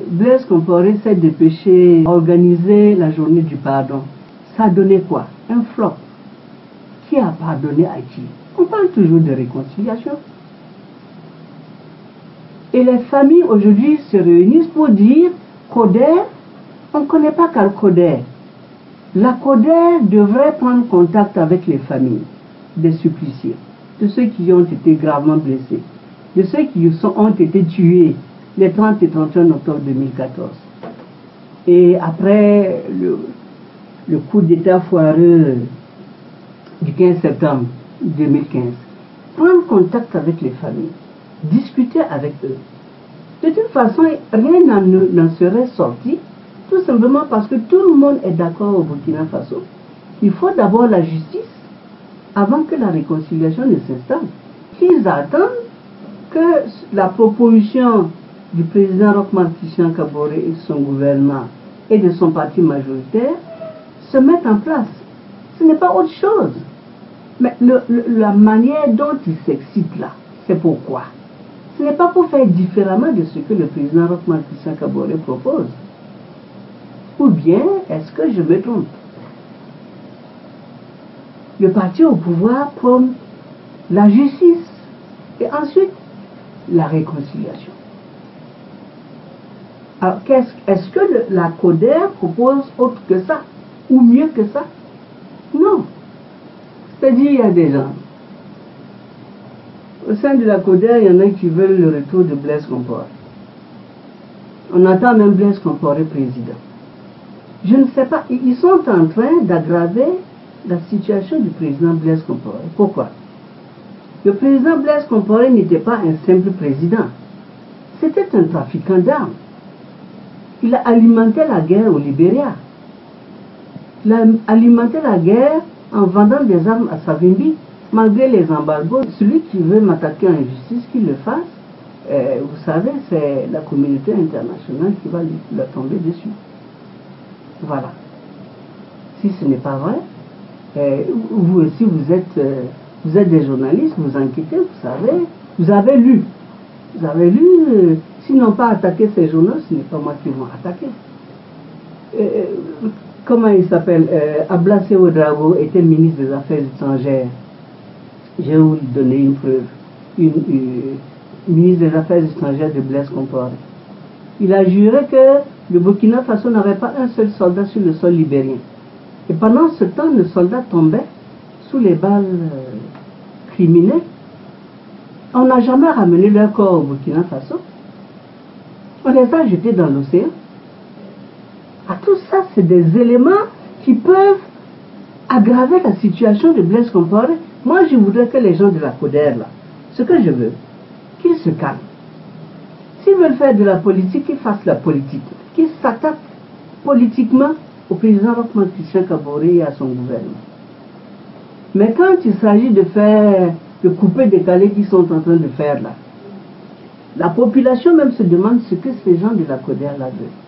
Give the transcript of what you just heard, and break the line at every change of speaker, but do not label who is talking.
Blaise Compaoré s'est dépêché à organiser la journée du pardon, ça a donné quoi? Un flop. Qui a pardonné à qui? On parle toujours de réconciliation. Et les familles aujourd'hui se réunissent pour dire Coder, on ne connaît pas qu'à Coder. La Coder devrait prendre contact avec les familles des suppliciés, de ceux qui ont été gravement blessés, de ceux qui ont été tués les 30 et 31 octobre 2014. Et après le coup d'État foireux du 15 septembre 2015, prendre contact avec les familles, discuter avec eux. De toute façon, rien n'en serait sorti, tout simplement parce que tout le monde est d'accord au Burkina Faso. Il faut d'abord la justice avant que la réconciliation ne s'installe. Ils attendent que la proposition du président Roch-Marc Christian Kaboré et de son gouvernement et de son parti majoritaire se mette en place. Ce n'est pas autre chose. Mais la manière dont ils s'excitent là, c'est pourquoi. Ce n'est pas pour faire différemment de ce que le président Roch-Marc Christian Kaboré propose. Ou bien, est-ce que je me trompe? Le parti au pouvoir prône la justice et ensuite la réconciliation. Alors, est-ce que la Coder propose autre que ça? Ou mieux que ça? Non. C'est-à-dire, il y a des gens. Au sein de la Coder, il y en a qui veulent le retour de Blaise Compaoré. On attend même Blaise Compaoré président. Je ne sais pas, ils sont en train d'aggraver la situation du président Blaise Compaoré. Pourquoi? Le président Blaise Compaoré n'était pas un simple président. C'était un trafiquant d'armes. Il a alimenté la guerre au Libéria. Il a alimenté la guerre en vendant des armes à Savimbi, malgré les embargos. Celui qui veut m'attaquer en justice, qu'il le fasse. Vous savez, c'est la communauté internationale qui va lui tomber dessus. Voilà. Si ce n'est pas vrai, vous aussi vous êtes des journalistes, vous enquêtez, vous savez, vous avez lu. Vous avez lu, s'ils n'ont pas attaqué ces journaux, ce n'est pas moi qui vont attaquer. Comment il s'appelle? Ablassé Ouedraogo était ministre des Affaires étrangères. Je vais vous donner une preuve. Ministre des Affaires étrangères de Blaise Compaoré. Il a juré que le Burkina Faso n'avait pas un seul soldat sur le sol libérien. Et pendant ce temps, le soldat tombait sous les balles criminelles. On n'a jamais ramené leur corps au Burkina Faso. On les a jetés dans l'océan. Tout ça, c'est des éléments qui peuvent aggraver la situation de Blaise Compaoré. Moi, je voudrais que les gens de la Coder, là, ce que je veux, qu'ils se calment. S'ils veulent faire de la politique, qu'ils fassent la politique. Qu'ils s'attaquent politiquement au président Roch-Marc Christian Kaboré et à son gouvernement. Mais quand il s'agit de faire le coupé-décalé qu'ils sont en train de faire là, la population même se demande ce que ces gens de la Coder là veulent.